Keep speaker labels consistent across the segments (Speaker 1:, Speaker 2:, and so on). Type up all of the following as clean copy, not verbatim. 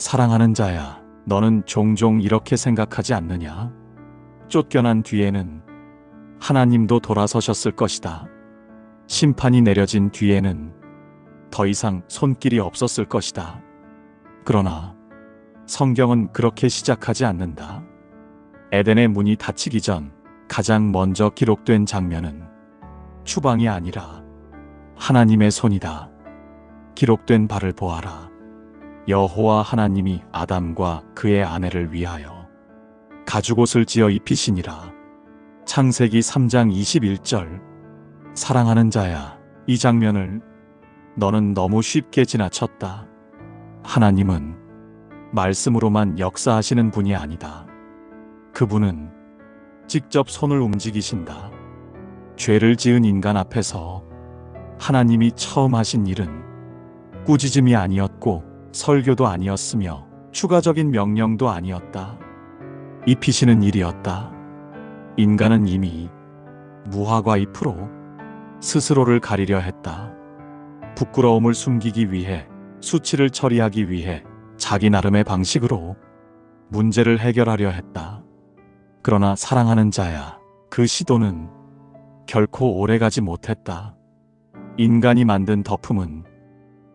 Speaker 1: 사랑하는 자야, 너는 종종 이렇게 생각하지 않느냐? 쫓겨난 뒤에는 하나님도 돌아서셨을 것이다. 심판이 내려진 뒤에는 더 이상 손길이 없었을 것이다. 그러나 성경은 그렇게 시작하지 않는다. 에덴의 문이 닫히기 전 가장 먼저 기록된 장면은 추방이 아니라 하나님의 손이다. 기록된 바를 보아라. 여호와 하나님이 아담과 그의 아내를 위하여 가죽옷을 지어 입히시니라. 창세기 3장 21절. 사랑하는 자야, 이 장면을 너는 너무 쉽게 지나쳤다. 하나님은 말씀으로만 역사하시는 분이 아니다. 그분은 직접 손을 움직이신다. 죄를 지은 인간 앞에서 하나님이 처음 하신 일은 꾸짖음이 아니었고 설교도 아니었으며 추가적인 명령도 아니었다. 입히시는 일이었다. 인간은 이미 무화과 잎으로 스스로를 가리려 했다. 부끄러움을 숨기기 위해, 수치를 처리하기 위해 자기 나름의 방식으로 문제를 해결하려 했다. 그러나 사랑하는 자야, 그 시도는 결코 오래가지 못했다. 인간이 만든 덮음은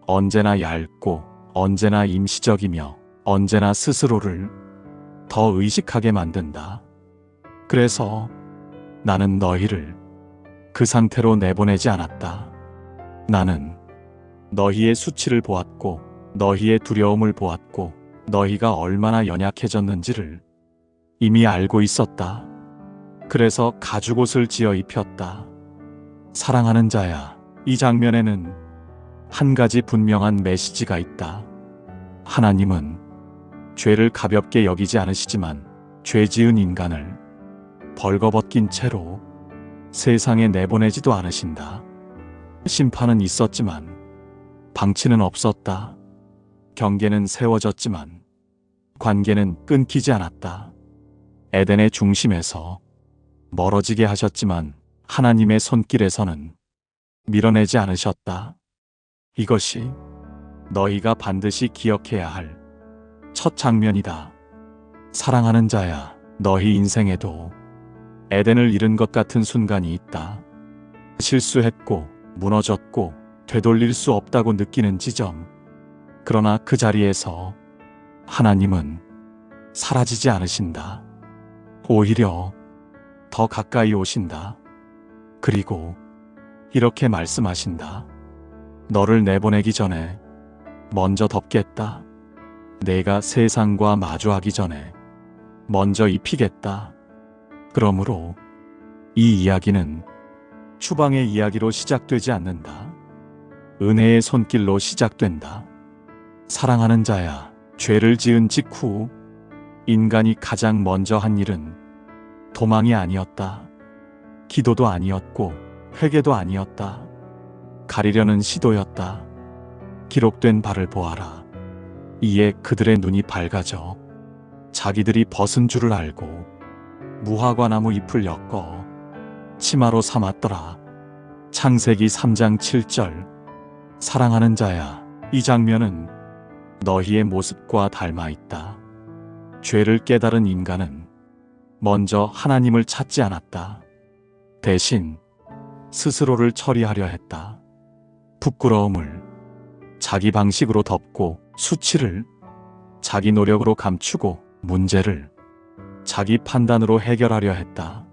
Speaker 1: 언제나 얇고 언제나 임시적이며 언제나 스스로를 더 의식하게 만든다. 그래서 나는 너희를 그 상태로 내보내지 않았다. 나는 너희의 수치를 보았고 너희의 두려움을 보았고 너희가 얼마나 연약해졌는지를 이미 알고 있었다. 그래서 가죽옷을 지어 입혔다. 사랑하는 자야, 이 장면에는 한 가지 분명한 메시지가 있다. 하나님은 죄를 가볍게 여기지 않으시지만 죄 지은 인간을 벌거벗긴 채로 세상에 내보내지도 않으신다. 심판은 있었지만 방치는 없었다. 경계는 세워졌지만 관계는 끊기지 않았다. 에덴의 중심에서 멀어지게 하셨지만 하나님의 손길에서는 밀어내지 않으셨다. 이것이 너희가 반드시 기억해야 할 첫 장면이다. 사랑하는 자야, 너희 인생에도 에덴을 잃은 것 같은 순간이 있다. 실수했고 무너졌고 되돌릴 수 없다고 느끼는 지점. 그러나 그 자리에서 하나님은 사라지지 않으신다. 오히려 더 가까이 오신다. 그리고 이렇게 말씀하신다. 너를 내보내기 전에 먼저 덮겠다. 내가 세상과 마주하기 전에 먼저 입히겠다. 그러므로 이 이야기는 추방의 이야기로 시작되지 않는다. 은혜의 손길로 시작된다. 사랑하는 자야, 죄를 지은 직후 인간이 가장 먼저 한 일은 도망이 아니었다. 기도도 아니었고 회개도 아니었다. 가리려는 시도였다. 기록된 바를 보아라. 이에 그들의 눈이 밝아져 자기들이 벗은 줄을 알고 무화과 나무 잎을 엮어 치마로 삼았더라. 창세기 3장 7절. 사랑하는 자야, 이 장면은 너희의 모습과 닮아 있다. 죄를 깨달은 인간은 먼저 하나님을 찾지 않았다. 대신 스스로를 처리하려 했다. 부끄러움을 자기 방식으로 덮고 수치를 자기 노력으로 감추고 문제를 자기 판단으로 해결하려 했다.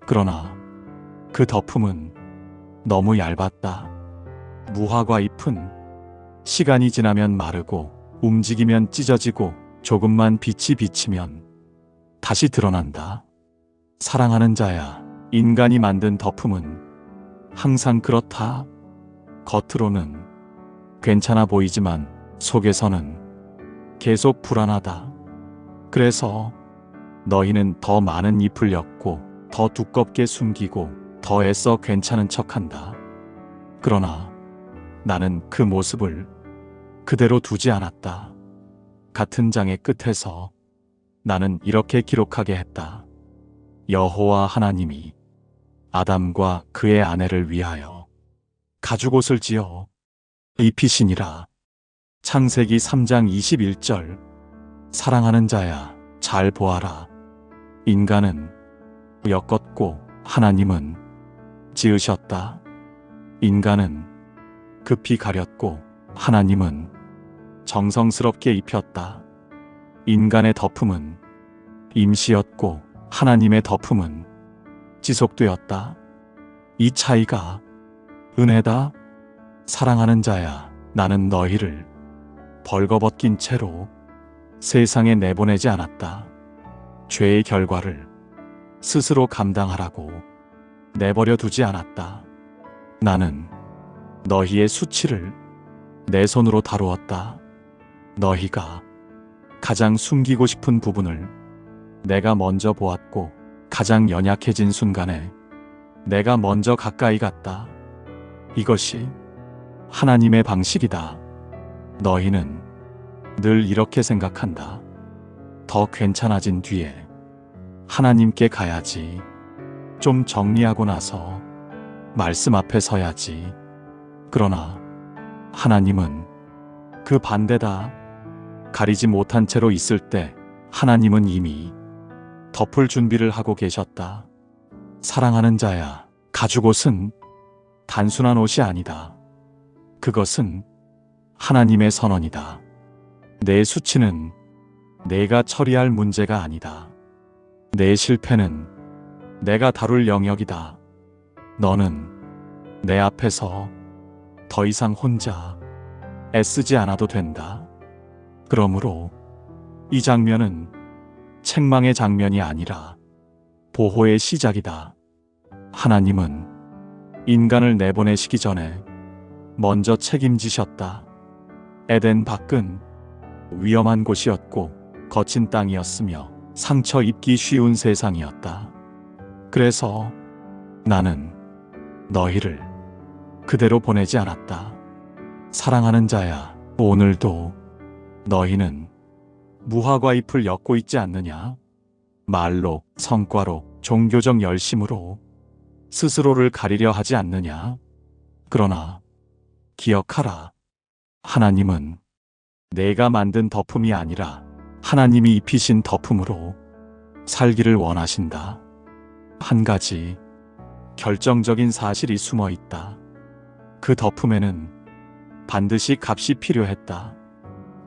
Speaker 1: 그러나 그 덮음은 너무 얇았다. 무화과 잎은 시간이 지나면 마르고 움직이면 찢어지고 조금만 빛이 비치면 다시 드러난다. 사랑하는 자야, 인간이 만든 덮음은 항상 그렇다. 겉으로는 괜찮아 보이지만 속에서는 계속 불안하다. 그래서 너희는 더 많은 잎을 엮고 더 두껍게 숨기고 더 애써 괜찮은 척한다. 그러나 나는 그 모습을 그대로 두지 않았다. 같은 장의 끝에서 나는 이렇게 기록하게 했다. 여호와 하나님이 아담과 그의 아내를 위하여 가죽옷을 지어 입히시니라. 창세기 3장 21절. 사랑하는 자야, 잘 보아라. 인간은 엮었고 하나님은 지으셨다. 인간은 급히 가렸고 하나님은 정성스럽게 입혔다. 인간의 덮음은 임시였고 하나님의 덮음은 지속되었다. 이 차이가 은혜다. 사랑하는 자야, 나는 너희를 벌거벗긴 채로 세상에 내보내지 않았다. 죄의 결과를 스스로 감당하라고 내버려 두지 않았다. 나는 너희의 수치를 내 손으로 다루었다. 너희가 가장 숨기고 싶은 부분을 내가 먼저 보았고 가장 연약해진 순간에 내가 먼저 가까이 갔다. 이것이 하나님의 방식이다. 너희는 늘 이렇게 생각한다. 더 괜찮아진 뒤에 하나님께 가야지. 좀 정리하고 나서 말씀 앞에 서야지. 그러나 하나님은 그 반대다. 가리지 못한 채로 있을 때 하나님은 이미 덮을 준비를 하고 계셨다. 사랑하는 자야, 가죽옷은 단순한 옷이 아니다. 그것은 하나님의 선언이다. 내 수치는 내가 처리할 문제가 아니다. 내 실패는 내가 다룰 영역이다. 너는 내 앞에서 더 이상 혼자 애쓰지 않아도 된다. 그러므로 이 장면은 책망의 장면이 아니라 보호의 시작이다. 하나님은 인간을 내보내시기 전에 먼저 책임지셨다. 에덴 밖은 위험한 곳이었고 거친 땅이었으며 상처 입기 쉬운 세상이었다. 그래서 나는 너희를 그대로 보내지 않았다. 사랑하는 자야, 오늘도 너희는 무화과 잎을 엮고 있지 않느냐? 말로, 성과로, 종교적 열심으로 스스로를 가리려 하지 않느냐? 그러나 기억하라. 하나님은 내가 만든 덮음이 아니라 하나님이 입히신 덮음으로 살기를 원하신다. 한 가지 결정적인 사실이 숨어 있다. 그 덮음에는 반드시 값이 필요했다.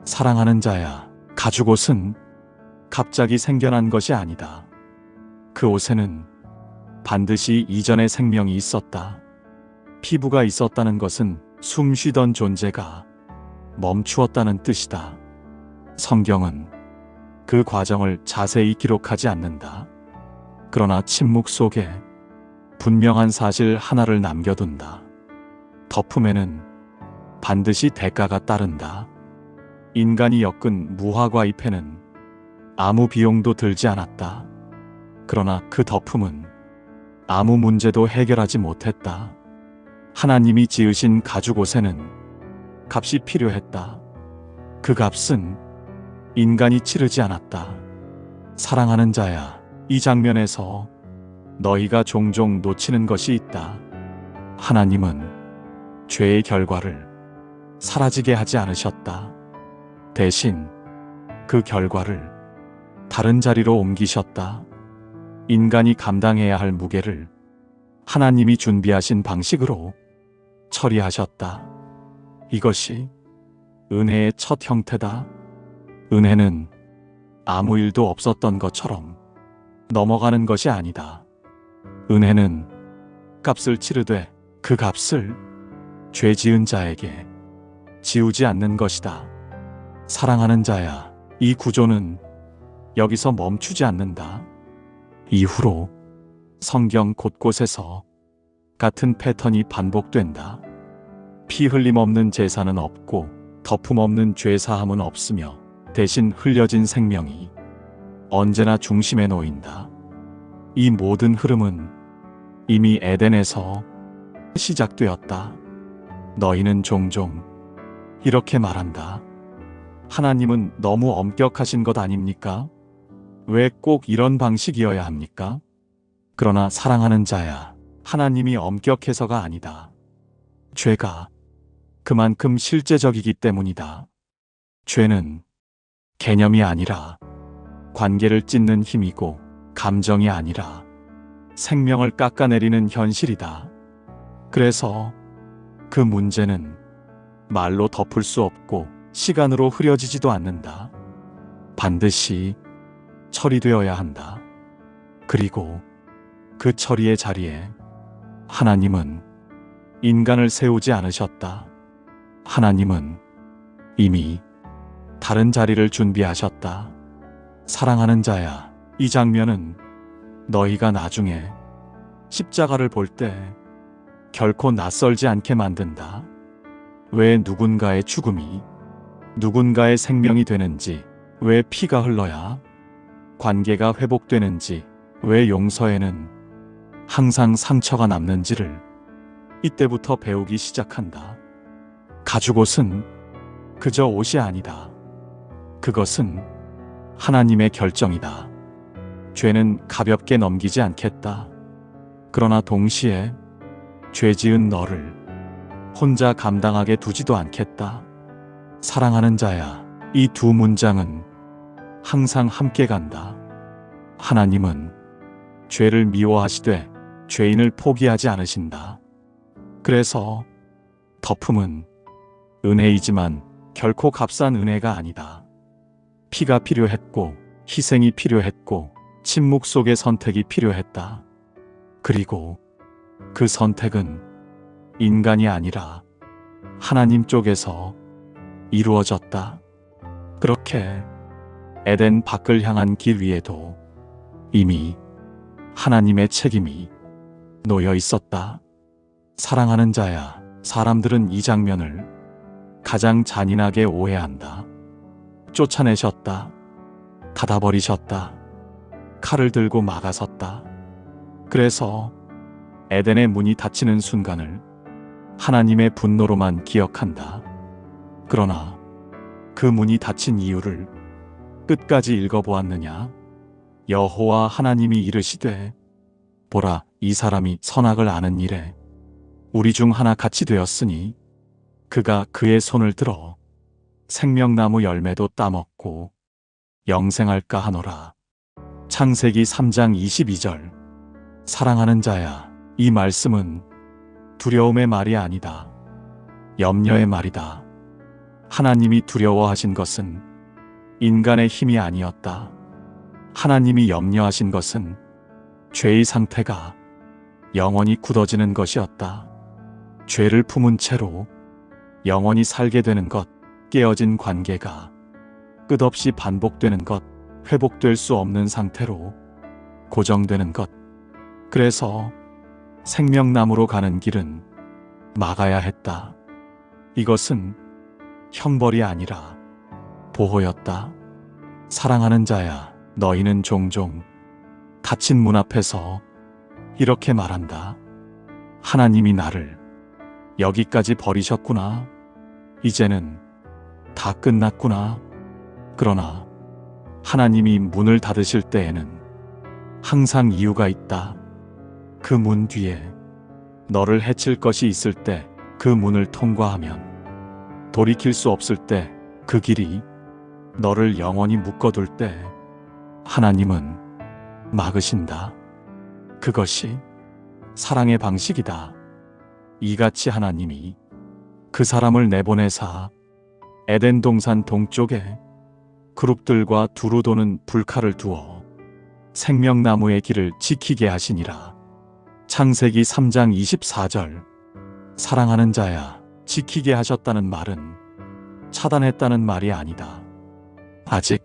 Speaker 1: 사랑하는 자야, 가죽옷은 갑자기 생겨난 것이 아니다. 그 옷에는 반드시 이전의 생명이 있었다. 피부가 있었다는 것은 숨 쉬던 존재가 멈추었다는 뜻이다. 성경은 그 과정을 자세히 기록하지 않는다. 그러나 침묵 속에 분명한 사실 하나를 남겨둔다. 덮음에는 반드시 대가가 따른다. 인간이 엮은 무화과 잎에는 아무 비용도 들지 않았다. 그러나 그 덮음은 아무 문제도 해결하지 못했다. 하나님이 지으신 가죽옷에는 값이 필요했다. 그 값은 인간이 치르지 않았다. 사랑하는 자야, 이 장면에서 너희가 종종 놓치는 것이 있다. 하나님은 죄의 결과를 사라지게 하지 않으셨다. 대신 그 결과를 다른 자리로 옮기셨다. 인간이 감당해야 할 무게를 하나님이 준비하신 방식으로 처리하셨다. 이것이 은혜의 첫 형태다. 은혜는 아무 일도 없었던 것처럼 넘어가는 것이 아니다. 은혜는 값을 치르되 그 값을 죄 지은 자에게 지우지 않는 것이다. 사랑하는 자야, 이 구조는 여기서 멈추지 않는다. 이후로 성경 곳곳에서 같은 패턴이 반복된다. 피 흘림 없는 제사는 없고 덮음 없는 죄 사함은 없으며 대신 흘려진 생명이 언제나 중심에 놓인다. 이 모든 흐름은 이미 에덴에서 시작되었다. 너희는 종종 이렇게 말한다. 하나님은 너무 엄격하신 것 아닙니까? 왜 꼭 이런 방식이어야 합니까? 그러나 사랑하는 자야, 하나님이 엄격해서가 아니다. 죄가 그만큼 실제적이기 때문이다. 죄는 개념이 아니라 관계를 찢는 힘이고, 감정이 아니라 생명을 깎아내리는 현실이다. 그래서 그 문제는 말로 덮을 수 없고 시간으로 흐려지지도 않는다. 반드시 처리되어야 한다. 그리고 그 처리의 자리에 하나님은 인간을 세우지 않으셨다. 하나님은 이미 다른 자리를 준비하셨다. 사랑하는 자야, 이 장면은 너희가 나중에 십자가를 볼 때 결코 낯설지 않게 만든다. 왜 누군가의 죽음이 누군가의 생명이 되는지, 왜 피가 흘러야 관계가 회복되는지, 왜 용서에는 항상 상처가 남는지를 이때부터 배우기 시작한다. 가죽옷은 그저 옷이 아니다. 그것은 하나님의 결정이다. 죄는 가볍게 넘기지 않겠다. 그러나 동시에 죄 지은 너를 혼자 감당하게 두지도 않겠다. 사랑하는 자야, 이 두 문장은 항상 함께 간다. 하나님은 죄를 미워하시되 죄인을 포기하지 않으신다. 그래서 덮음은 은혜이지만 결코 값싼 은혜가 아니다. 피가 필요했고, 희생이 필요했고, 침묵 속의 선택이 필요했다. 그리고 그 선택은 인간이 아니라 하나님 쪽에서 이루어졌다. 그렇게 에덴 밖을 향한 길 위에도 이미 하나님의 책임이 놓여 있었다. 사랑하는 자야, 사람들은 이 장면을 가장 잔인하게 오해한다. 쫓아내셨다. 닫아버리셨다. 칼을 들고 막아섰다. 그래서 에덴의 문이 닫히는 순간을 하나님의 분노로만 기억한다. 그러나 그 문이 닫힌 이유를 끝까지 읽어보았느냐? 여호와 하나님이 이르시되, 보라, 이 사람이 선악을 아는 일에 우리 중 하나 같이 되었으니 그가 그의 손을 들어 생명나무 열매도 따먹고 영생할까 하노라. 창세기 3장 22절. 사랑하는 자야, 이 말씀은 두려움의 말이 아니다. 염려의 말이다. 하나님이 두려워하신 것은 인간의 힘이 아니었다. 하나님이 염려하신 것은 죄의 상태가 영원히 굳어지는 것이었다. 죄를 품은 채로 영원히 살게 되는 것, 깨어진 관계가 끝없이 반복되는 것, 회복될 수 없는 상태로 고정되는 것. 그래서 생명나무로 가는 길은 막아야 했다. 이것은 형벌이 아니라 보호였다. 사랑하는 자야, 너희는 종종 닫힌 문 앞에서 이렇게 말한다. 하나님이 나를 여기까지 버리셨구나. 이제는 다 끝났구나. 그러나 하나님이 문을 닫으실 때에는 항상 이유가 있다. 그 문 뒤에 너를 해칠 것이 있을 때 그 문을 통과하면, 돌이킬 수 없을 때 그 길이 너를 영원히 묶어둘 때 하나님은 막으신다. 그것이 사랑의 방식이다. 이같이 하나님이 그 사람을 내보내사 에덴 동산 동쪽에 그룹들과 두루 도는 불칼을 두어 생명나무의 길을 지키게 하시니라. 창세기 3장 24절. 사랑하는 자야, 지키게 하셨다는 말은 차단했다는 말이 아니다. 아직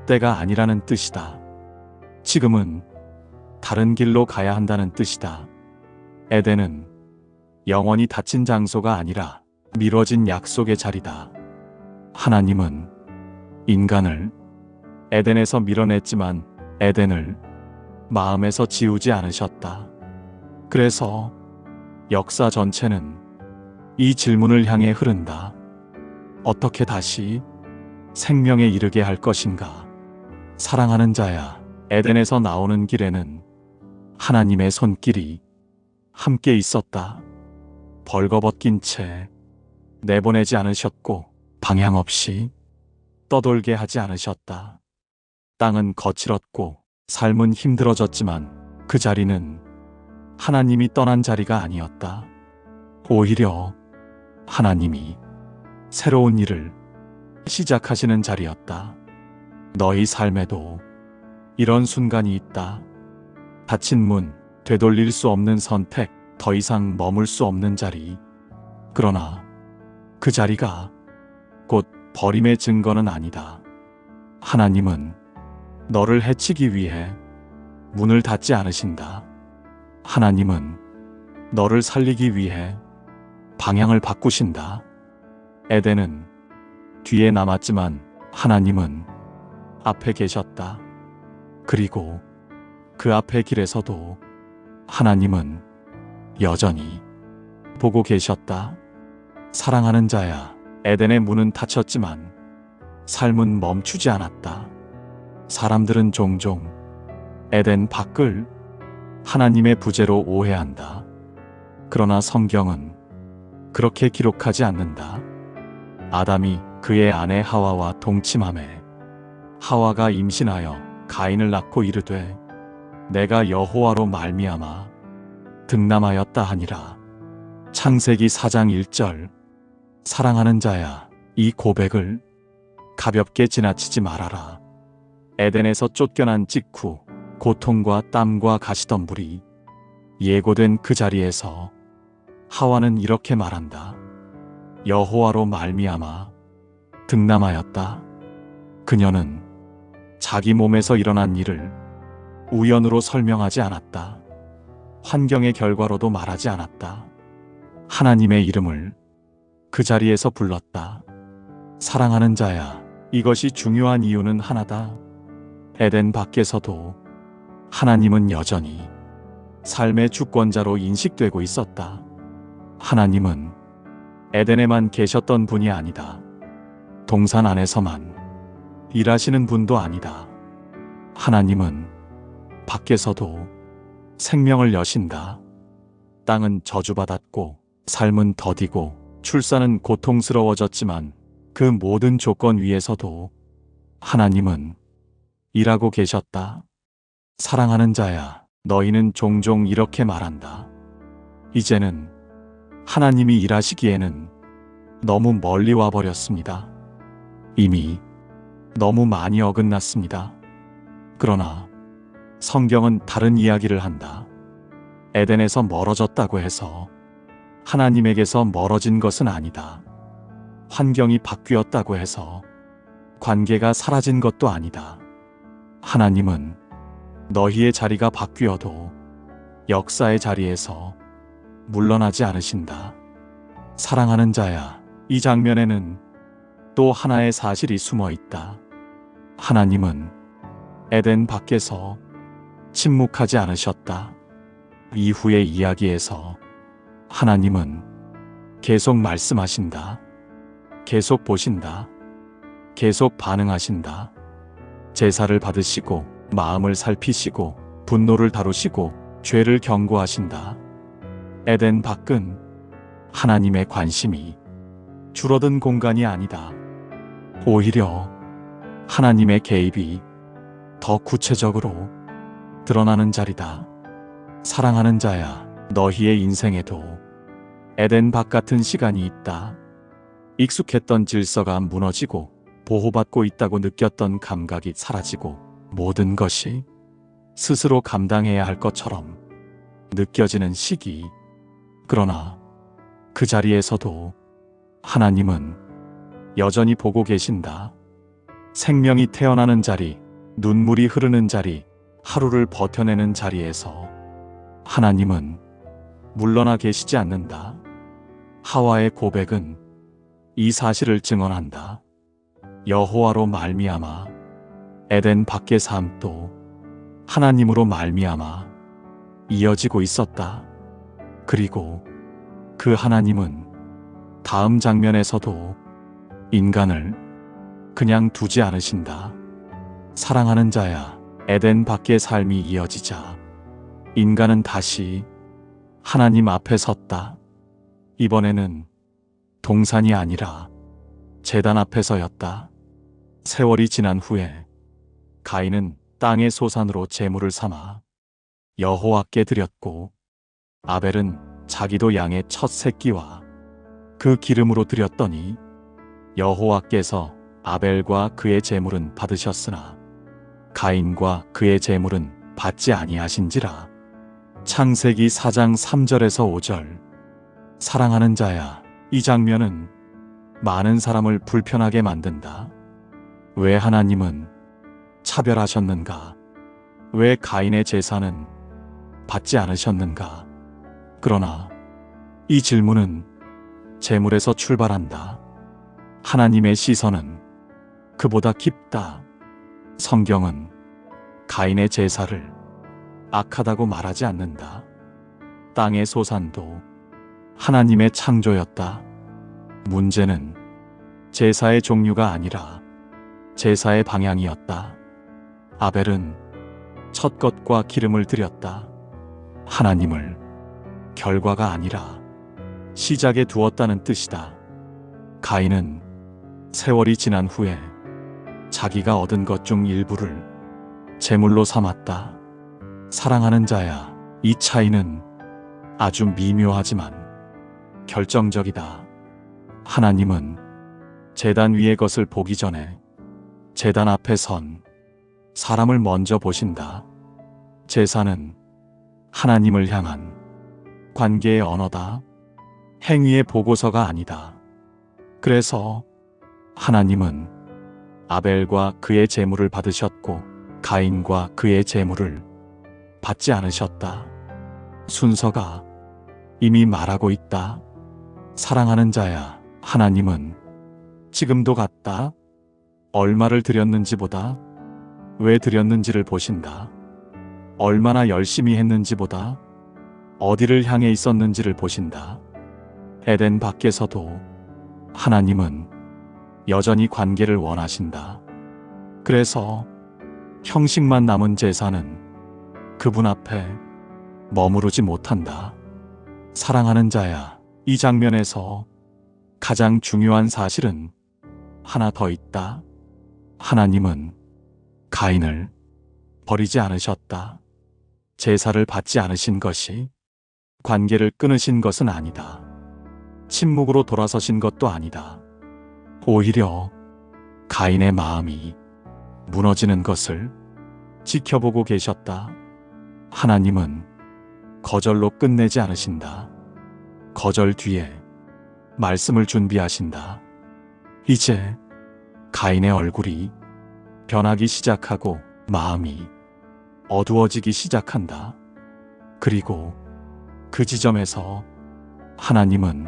Speaker 1: 때가 아니라는 뜻이다. 지금은 다른 길로 가야 한다는 뜻이다. 에덴은 영원히 닫힌 장소가 아니라 미뤄진 약속의 자리다. 하나님은 인간을 에덴에서 밀어냈지만 에덴을 마음에서 지우지 않으셨다. 그래서 역사 전체는 이 질문을 향해 흐른다. 어떻게 다시 생명에 이르게 할 것인가? 사랑하는 자야, 에덴에서 나오는 길에는 하나님의 손길이 함께 있었다. 벌거벗긴 채 내보내지 않으셨고 방향 없이 떠돌게 하지 않으셨다. 땅은 거칠었고 삶은 힘들어졌지만 그 자리는 하나님이 떠난 자리가 아니었다. 오히려 하나님이 새로운 일을 시작하시는 자리였다. 너희 삶에도 이런 순간이 있다. 닫힌 문, 되돌릴 수 없는 선택, 더 이상 머물 수 없는 자리. 그러나 그 자리가 곧 버림의 증거는 아니다. 하나님은 너를 해치기 위해 문을 닫지 않으신다. 하나님은 너를 살리기 위해 방향을 바꾸신다. 에덴은 뒤에 남았지만 하나님은 앞에 계셨다. 그리고 그 앞의 길에서도 하나님은 여전히 보고 계셨다. 사랑하는 자야, 에덴의 문은 닫혔지만 삶은 멈추지 않았다. 사람들은 종종 에덴 밖을 하나님의 부재로 오해한다. 그러나 성경은 그렇게 기록하지 않는다. 아담이 그의 아내 하와와 동침하매 하와가 임신하여 가인을 낳고 이르되 내가 여호와로 말미암아 득남하였다 하니라. 창세기 4장 1절. 사랑하는 자야, 이 고백을 가볍게 지나치지 말아라. 에덴에서 쫓겨난 직후 고통과 땀과 가시덤불이 예고된 그 자리에서 하와는 이렇게 말한다. 여호와로 말미암아 득남하였다. 그녀는 자기 몸에서 일어난 일을 우연으로 설명하지 않았다. 환경의 결과로도 말하지 않았다. 하나님의 이름을 그 자리에서 불렀다. 사랑하는 자야, 이것이 중요한 이유는 하나다. 에덴 밖에서도 하나님은 여전히 삶의 주권자로 인식되고 있었다. 하나님은 에덴에만 계셨던 분이 아니다. 동산 안에서만 일하시는 분도 아니다. 하나님은 밖에서도 생명을 여신다. 땅은 저주받았고 삶은 더디고 출산은 고통스러워졌지만 그 모든 조건 위에서도 하나님은 일하고 계셨다. 사랑하는 자야, 너희는 종종 이렇게 말한다. 이제는 하나님이 일하시기에는 너무 멀리 와버렸습니다. 이미 너무 많이 어긋났습니다. 그러나 성경은 다른 이야기를 한다. 에덴에서 멀어졌다고 해서 하나님에게서 멀어진 것은 아니다. 환경이 바뀌었다고 해서 관계가 사라진 것도 아니다. 하나님은 너희의 자리가 바뀌어도 역사의 자리에서 물러나지 않으신다. 사랑하는 자야, 이 장면에는 또 하나의 사실이 숨어 있다. 하나님은 에덴 밖에서 침묵하지 않으셨다. 이후의 이야기에서 하나님은 계속 말씀하신다. 계속 보신다. 계속 반응하신다. 제사를 받으시고 마음을 살피시고 분노를 다루시고 죄를 경고하신다. 에덴 밖은 하나님의 관심이 줄어든 공간이 아니다. 오히려 하나님의 개입이 더 구체적으로 드러나는 자리다. 사랑하는 자야, 너희의 인생에도 에덴 밖 같은 시간이 있다. 익숙했던 질서가 무너지고 보호받고 있다고 느꼈던 감각이 사라지고 모든 것이 스스로 감당해야 할 것처럼 느껴지는 시기. 그러나 그 자리에서도 하나님은 여전히 보고 계신다. 생명이 태어나는 자리, 눈물이 흐르는 자리, 하루를 버텨내는 자리에서 하나님은 물러나 계시지 않는다. 하와의 고백은 이 사실을 증언한다. 여호와로 말미암아 에덴 밖의 삶도 하나님으로 말미암아 이어지고 있었다. 그리고 그 하나님은 다음 장면에서도 인간을 그냥 두지 않으신다. 사랑하는 자야, 에덴 밖의 삶이 이어지자 인간은 다시 하나님 앞에 섰다. 이번에는 동산이 아니라 제단 앞에 서였다. 세월이 지난 후에 가인은 땅의 소산으로 제물을 삼아 여호와께 드렸고, 아벨은 자기도 양의 첫 새끼와 그 기름으로 드렸더니 여호와께서 아벨과 그의 제물은 받으셨으나 가인과 그의 제물은 받지 아니하신지라. 창세기 4장 3절에서 5절. 사랑하는 자야, 이 장면은 많은 사람을 불편하게 만든다. 왜 하나님은 차별하셨는가? 왜 가인의 제사는 받지 않으셨는가? 그러나 이 질문은 제물에서 출발한다. 하나님의 시선은 그보다 깊다. 성경은 가인의 제사를 악하다고 말하지 않는다. 땅의 소산도 하나님의 창조였다. 문제는 제사의 종류가 아니라 제사의 방향이었다. 아벨은 첫 것과 기름을 드렸다. 하나님을 결과가 아니라 시작에 두었다는 뜻이다. 가인은 세월이 지난 후에 자기가 얻은 것 중 일부를 제물로 삼았다. 사랑하는 자야, 이 차이는 아주 미묘하지만 결정적이다. 하나님은 제단 위의 것을 보기 전에 제단 앞에 선 사람을 먼저 보신다. 제사는 하나님을 향한 관계의 언어다. 행위의 보고서가 아니다. 그래서 하나님은 아벨과 그의 제물을 받으셨고 가인과 그의 제물을 받지 않으셨다. 순서가 이미 말하고 있다. 사랑하는 자야, 하나님은 지금도 같다. 얼마를 드렸는지보다 왜 드렸는지를 보신다. 얼마나 열심히 했는지보다 어디를 향해 있었는지를 보신다. 에덴 밖에서도 하나님은 여전히 관계를 원하신다. 그래서 형식만 남은 제사는 그분 앞에 머무르지 못한다. 사랑하는 자야, 이 장면에서 가장 중요한 사실은 하나 더 있다. 하나님은 가인을 버리지 않으셨다. 제사를 받지 않으신 것이 관계를 끊으신 것은 아니다. 침묵으로 돌아서신 것도 아니다. 오히려 가인의 마음이 무너지는 것을 지켜보고 계셨다. 하나님은 거절로 끝내지 않으신다. 거절 뒤에 말씀을 준비하신다. 이제 가인의 얼굴이 변하기 시작하고 마음이 어두워지기 시작한다. 그리고 그 지점에서 하나님은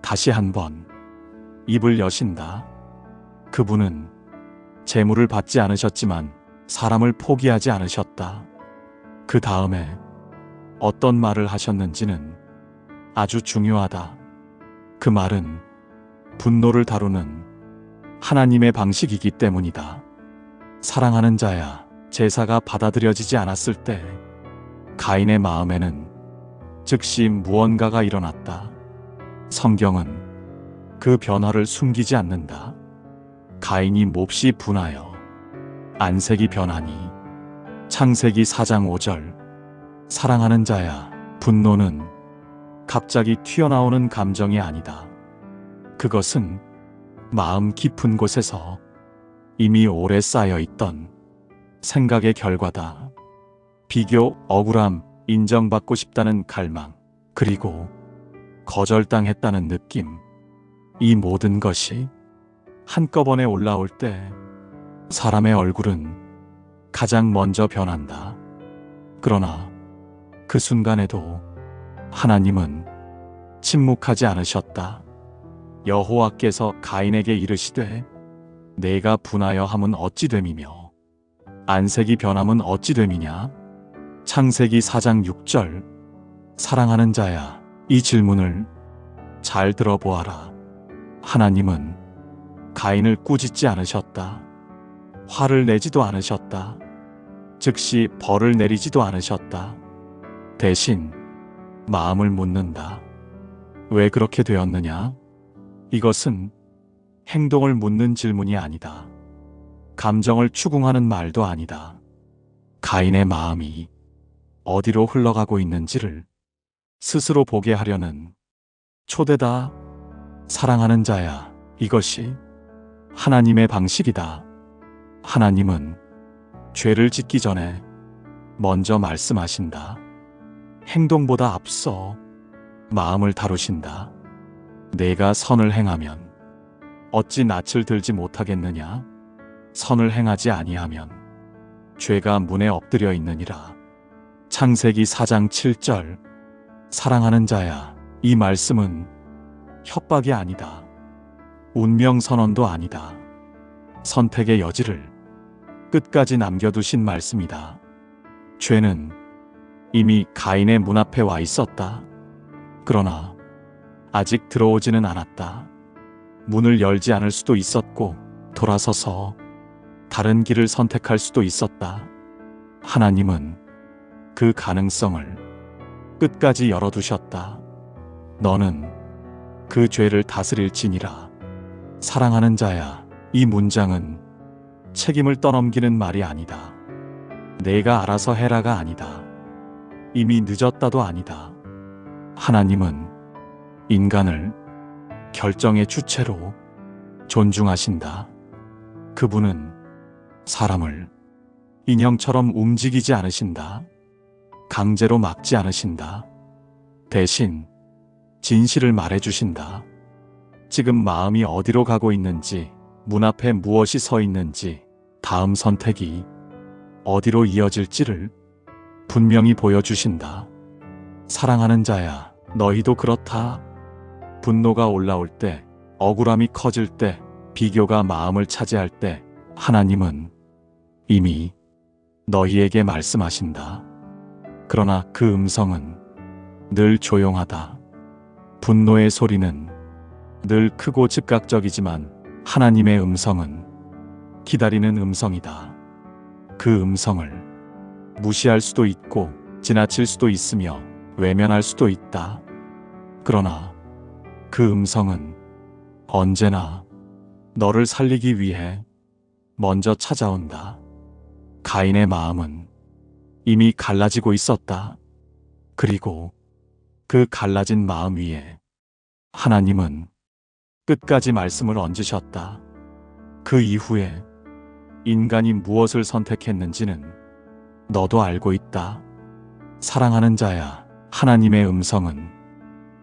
Speaker 1: 다시 한번 입을 여신다. 그분은 제물을 받지 않으셨지만 사람을 포기하지 않으셨다. 그 다음에 어떤 말을 하셨는지는 아주 중요하다. 그 말은 분노를 다루는 하나님의 방식이기 때문이다. 사랑하는 자야, 제사가 받아들여지지 않았을 때 가인의 마음에는 즉시 무언가가 일어났다. 성경은 그 변화를 숨기지 않는다. 가인이 몹시 분하여 안색이 변하니. 창세기 4장 5절. 사랑하는 자야, 분노는 갑자기 튀어나오는 감정이 아니다. 그것은 마음 깊은 곳에서 이미 오래 쌓여 있던 생각의 결과다. 비교, 억울함, 인정받고 싶다는 갈망, 그리고 거절당했다는 느낌. 이 모든 것이 한꺼번에 올라올 때 사람의 얼굴은 가장 먼저 변한다. 그러나 그 순간에도 하나님은 침묵하지 않으셨다. 여호와께서 가인에게 이르시되 내가 분하여 함은 어찌 됨이며 안색이 변함은 어찌 됨이냐. 창세기 4장 6절. 사랑하는 자야, 이 질문을 잘 들어보아라. 하나님은 가인을 꾸짖지 않으셨다. 화를 내지도 않으셨다. 즉시 벌을 내리지도 않으셨다. 대신 마음을 묻는다. 왜 그렇게 되었느냐? 이것은 행동을 묻는 질문이 아니다. 감정을 추궁하는 말도 아니다. 가인의 마음이 어디로 흘러가고 있는지를 스스로 보게 하려는 초대다. 사랑하는 자야, 이것이 하나님의 방식이다. 하나님은 죄를 짓기 전에 먼저 말씀하신다. 행동보다 앞서 마음을 다루신다. 내가 선을 행하면 어찌 낯을 들지 못하겠느냐? 선을 행하지 아니하면 죄가 문에 엎드려 있느니라. 창세기 4장 7절. 사랑하는 자야, 이 말씀은 협박이 아니다. 운명 선언도 아니다. 선택의 여지를 끝까지 남겨두신 말씀이다. 죄는 이미 가인의 문 앞에 와 있었다. 그러나 아직 들어오지는 않았다. 문을 열지 않을 수도 있었고 돌아서서 다른 길을 선택할 수도 있었다. 하나님은 그 가능성을 끝까지 열어두셨다. 너는 그 죄를 다스릴지니라. 사랑하는 자야, 이 문장은 책임을 떠넘기는 말이 아니다. 내가 알아서 해라가 아니다. 이미 늦었다도 아니다. 하나님은 인간을 결정의 주체로 존중하신다. 그분은 사람을 인형처럼 움직이지 않으신다. 강제로 막지 않으신다. 대신 진실을 말해주신다. 지금 마음이 어디로 가고 있는지, 문 앞에 무엇이 서 있는지, 다음 선택이 어디로 이어질지를 분명히 보여주신다. 사랑하는 자야, 너희도 그렇다. 분노가 올라올 때, 억울함이 커질 때, 비교가 마음을 차지할 때 하나님은 이미 너희에게 말씀하신다. 그러나 그 음성은 늘 조용하다. 분노의 소리는 늘 크고 즉각적이지만 하나님의 음성은 기다리는 음성이다. 그 음성을 무시할 수도 있고 지나칠 수도 있으며 외면할 수도 있다. 그러나 그 음성은 언제나 너를 살리기 위해 먼저 찾아온다. 가인의 마음은 이미 갈라지고 있었다. 그리고 그 갈라진 마음 위에 하나님은 끝까지 말씀을 얹으셨다. 그 이후에 인간이 무엇을 선택했는지는 너도 알고 있다. 사랑하는 자야, 하나님의 음성은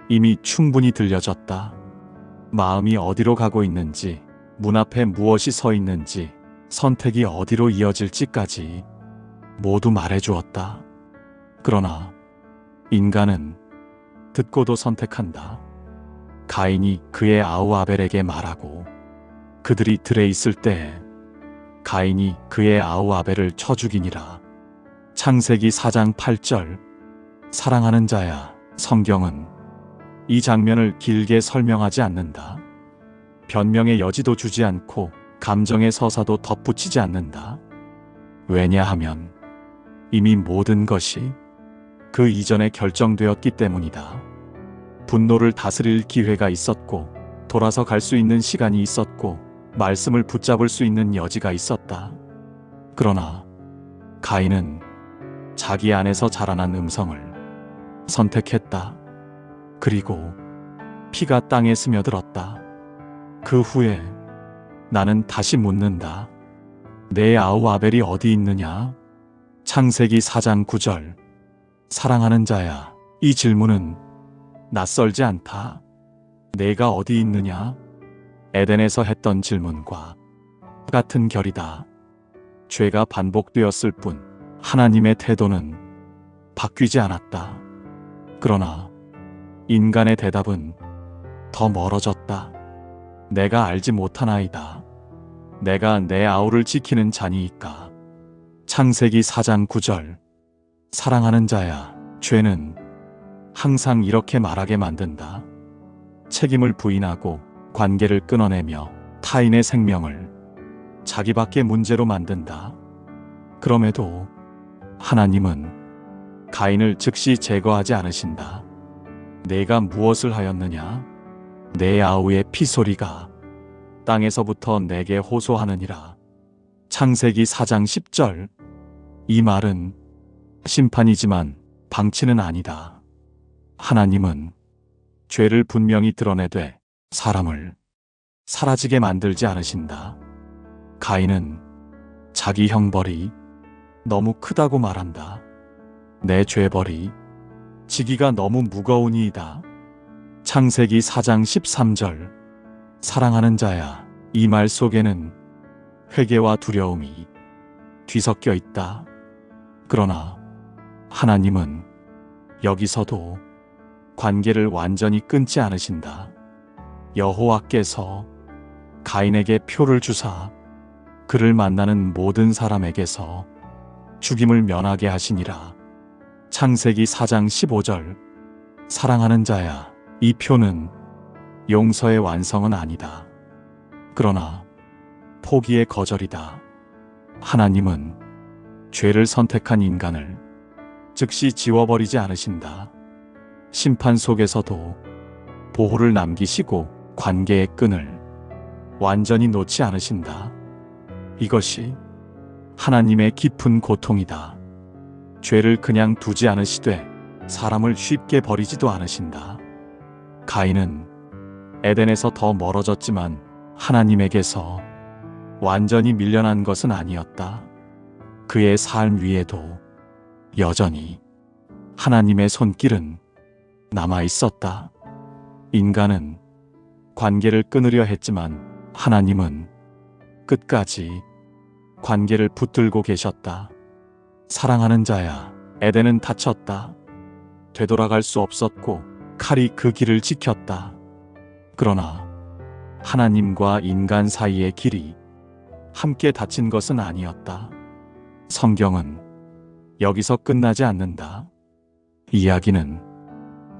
Speaker 1: 이미 충분히 들려졌다. 마음이 어디로 가고 있는지, 문 앞에 무엇이 서 있는지, 선택이 어디로 이어질지까지 모두 말해주었다. 그러나 인간은 듣고도 선택한다. 가인이 그의 아우 아벨에게 말하고 그들이 들에 있을 때에 가인이 그의 아우 아벨을 쳐 죽이니라. 창세기 4장 8절. 사랑하는 자야, 성경은 이 장면을 길게 설명하지 않는다. 변명의 여지도 주지 않고 감정의 서사도 덧붙이지 않는다. 왜냐하면 이미 모든 것이 그 이전에 결정되었기 때문이다. 분노를 다스릴 기회가 있었고 돌아서 갈 수 있는 시간이 있었고 말씀을 붙잡을 수 있는 여지가 있었다. 그러나 가인은 자기 안에서 자라난 음성을 선택했다. 그리고 피가 땅에 스며들었다. 그 후에 나는 다시 묻는다. 내 아우 아벨이 어디 있느냐? 창세기 4장 9절. 사랑하는 자야, 이 질문은 낯설지 않다. 내가 어디 있느냐? 에덴에서 했던 질문과 같은 결이다. 죄가 반복되었을 뿐 하나님의 태도는 바뀌지 않았다. 그러나 인간의 대답은 더 멀어졌다. 내가 알지 못하나이다. 내가 내 아우를 지키는 자니이까. 창세기 4장 9절. 사랑하는 자야, 죄는 항상 이렇게 말하게 만든다. 책임을 부인하고 관계를 끊어내며 타인의 생명을 자기밖에 문제로 만든다. 그럼에도 하나님은 가인을 즉시 제거하지 않으신다. 내가 무엇을 하였느냐? 내 아우의 피소리가 땅에서부터 내게 호소하느니라. 창세기 4장 10절. 이 말은 심판이지만 방치는 아니다. 하나님은 죄를 분명히 드러내되 사람을 사라지게 만들지 않으신다. 가인은 자기 형벌이 너무 크다고 말한다. 내 죄벌이 지기가 너무 무거우니이다. 창세기 4장 13절. 사랑하는 자야, 이 말 속에는 회개와 두려움이 뒤섞여 있다. 그러나 하나님은 여기서도 관계를 완전히 끊지 않으신다. 여호와께서 가인에게 표를 주사 그를 만나는 모든 사람에게서 죽임을 면하게 하시니라. 창세기 4장 15절. 사랑하는 자야, 이 표는 용서의 완성은 아니다. 그러나 포기의 거절이다. 하나님은 죄를 선택한 인간을 즉시 지워버리지 않으신다. 심판 속에서도 보호를 남기시고 관계의 끈을 완전히 놓지 않으신다. 이것이 하나님의 깊은 고통이다. 죄를 그냥 두지 않으시되 사람을 쉽게 버리지도 않으신다. 가인은 에덴에서 더 멀어졌지만 하나님에게서 완전히 밀려난 것은 아니었다. 그의 삶 위에도 여전히 하나님의 손길은 남아 있었다. 인간은 관계를 끊으려 했지만 하나님은 끝까지 관계를 붙들고 계셨다. 사랑하는 자야, 에덴은 닫혔다. 되돌아갈 수 없었고 칼이 그 길을 지켰다. 그러나 하나님과 인간 사이의 길이 함께 닫힌 것은 아니었다. 성경은 여기서 끝나지 않는다. 이야기는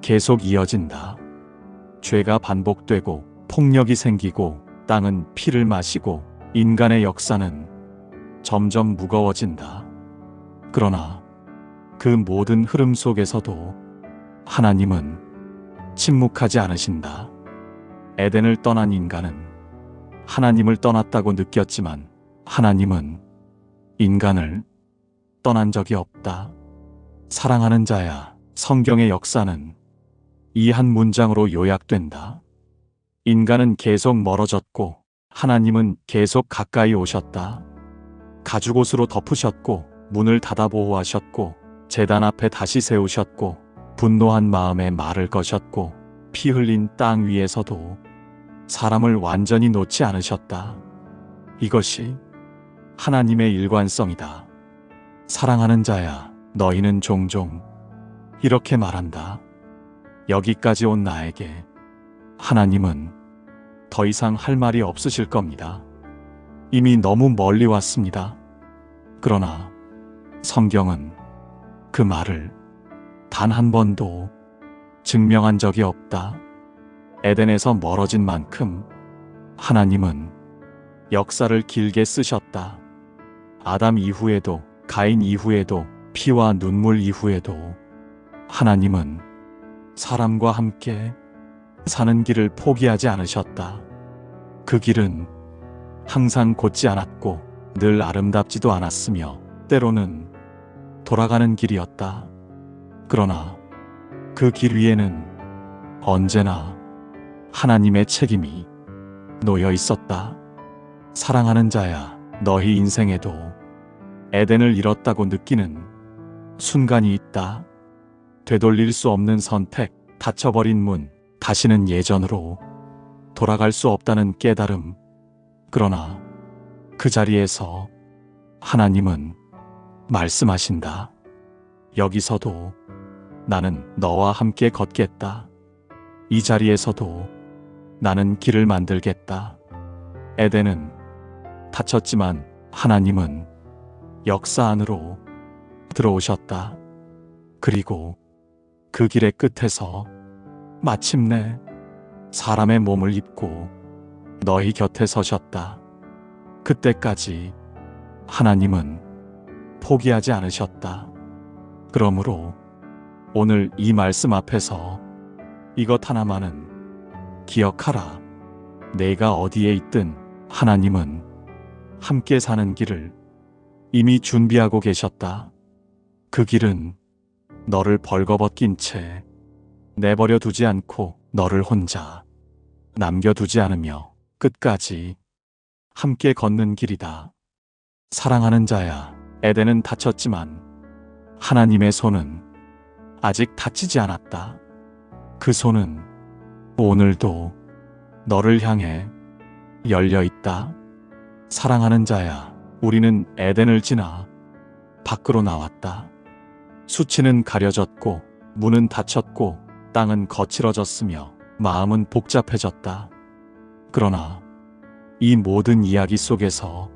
Speaker 1: 계속 이어진다. 죄가 반복되고 폭력이 생기고 땅은 피를 마시고 인간의 역사는 점점 무거워진다. 그러나 그 모든 흐름 속에서도 하나님은 침묵하지 않으신다. 에덴을 떠난 인간은 하나님을 떠났다고 느꼈지만 하나님은 인간을 떠난 적이 없다. 사랑하는 자야, 성경의 역사는 이 한 문장으로 요약된다. 인간은 계속 멀어졌고 하나님은 계속 가까이 오셨다. 가죽옷으로 덮으셨고 문을 닫아 보호하셨고 제단 앞에 다시 세우셨고 분노한 마음에 말을 거셨고 피 흘린 땅 위에서도 사람을 완전히 놓지 않으셨다. 이것이 하나님의 일관성이다. 사랑하는 자야, 너희는 종종 이렇게 말한다. 여기까지 온 나에게 하나님은 더 이상 할 말이 없으실 겁니다. 이미 너무 멀리 왔습니다. 그러나 성경은 그 말을 단 한 번도 증명한 적이 없다. 에덴에서 멀어진 만큼 하나님은 역사를 길게 쓰셨다. 아담 이후에도, 가인 이후에도, 피와 눈물 이후에도 하나님은 사람과 함께 사는 길을 포기하지 않으셨다. 그 길은 항상 곧지 않았고 늘 아름답지도 않았으며 때로는 돌아가는 길이었다. 그러나 그 길 위에는 언제나 하나님의 책임이 놓여 있었다. 사랑하는 자야, 너희 인생에도 에덴을 잃었다고 느끼는 순간이 있다. 되돌릴 수 없는 선택, 닫혀버린 문, 다시는 예전으로 돌아갈 수 없다는 깨달음. 그러나 그 자리에서 하나님은 말씀하신다. 여기서도 나는 너와 함께 걷겠다. 이 자리에서도 나는 길을 만들겠다. 에덴은 닫혔지만 하나님은 역사 안으로 들어오셨다. 그리고 그 길의 끝에서 마침내 사람의 몸을 입고 너희 곁에 서셨다. 그때까지 하나님은 포기하지 않으셨다. 그러므로 오늘 이 말씀 앞에서 이것 하나만은 기억하라. 내가 어디에 있든 하나님은 함께 사는 길을 이미 준비하고 계셨다. 그 길은 너를 벌거벗긴 채 내버려 두지 않고 너를 혼자 남겨두지 않으며 끝까지 함께 걷는 길이다. 사랑하는 자야, 에덴은 다쳤지만 하나님의 손은 아직 다치지 않았다. 그 손은 오늘도 너를 향해 열려 있다. 사랑하는 자야, 우리는 에덴을 지나 밖으로 나왔다. 수치는 가려졌고 문은 닫혔고 땅은 거칠어졌으며 마음은 복잡해졌다. 그러나 이 모든 이야기 속에서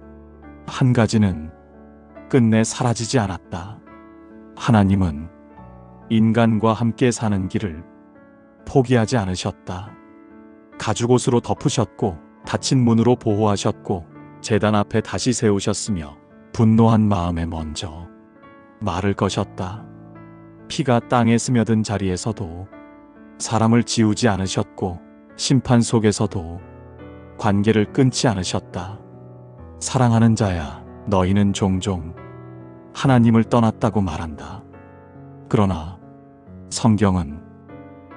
Speaker 1: 한 가지는 끝내 사라지지 않았다. 하나님은 인간과 함께 사는 길을 포기하지 않으셨다. 가죽옷으로 덮으셨고 닫힌 문으로 보호하셨고 제단 앞에 다시 세우셨으며 분노한 마음에 먼저 말을 거셨다. 피가 땅에 스며든 자리에서도 사람을 지우지 않으셨고 심판 속에서도 관계를 끊지 않으셨다. 사랑하는 자야, 너희는 종종 하나님을 떠났다고 말한다. 그러나 성경은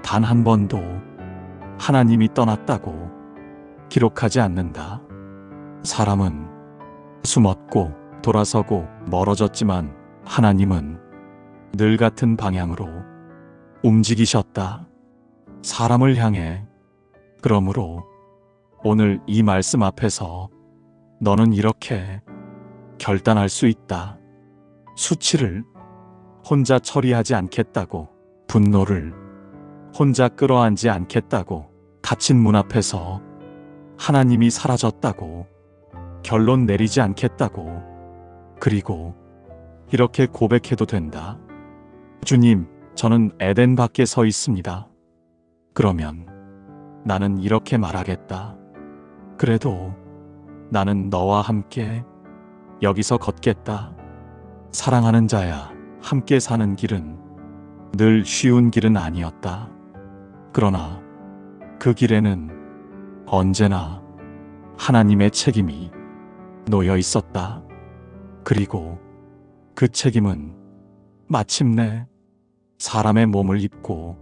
Speaker 1: 단 한 번도 하나님이 떠났다고 기록하지 않는다. 사람은 숨었고 돌아서고 멀어졌지만 하나님은 늘 같은 방향으로 움직이셨다. 사람을 향해. 그러므로 오늘 이 말씀 앞에서 너는 이렇게 결단할 수 있다. 수치를 혼자 처리하지 않겠다고, 분노를 혼자 끌어안지 않겠다고, 닫힌 문 앞에서 하나님이 사라졌다고 결론 내리지 않겠다고, 그리고 이렇게 고백해도 된다. 주님, 저는 에덴 밖에 서 있습니다. 그러면 나는 이렇게 말하겠다. 그래도 나는 너와 함께 여기서 걷겠다. 사랑하는 자야, 함께 사는 길은 늘 쉬운 길은 아니었다. 그러나 그 길에는 언제나 하나님의 책임이 놓여 있었다. 그리고 그 책임은 마침내 사람의 몸을 입고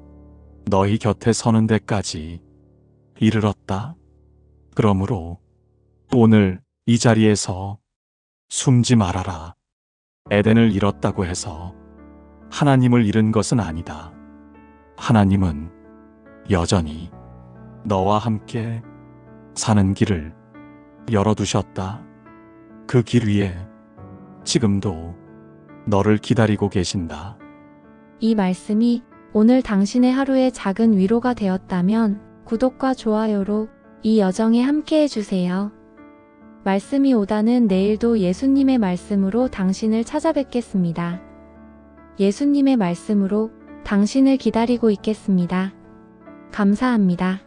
Speaker 1: 너희 곁에 서는 데까지 이르렀다. 그러므로 오늘 이 자리에서 숨지 말아라. 에덴을 잃었다고 해서 하나님을 잃은 것은 아니다. 하나님은 여전히 너와 함께 사는 길을 열어두셨다. 그 길 위에 지금도 너를 기다리고 계신다.
Speaker 2: 이 말씀이 오늘 당신의 하루의 작은 위로가 되었다면 구독과 좋아요로 이 여정에 함께 해주세요. 말씀이 오다는 내일도 예수님의 말씀으로 당신을 찾아뵙겠습니다. 예수님의 말씀으로 당신을 기다리고 있겠습니다. 감사합니다.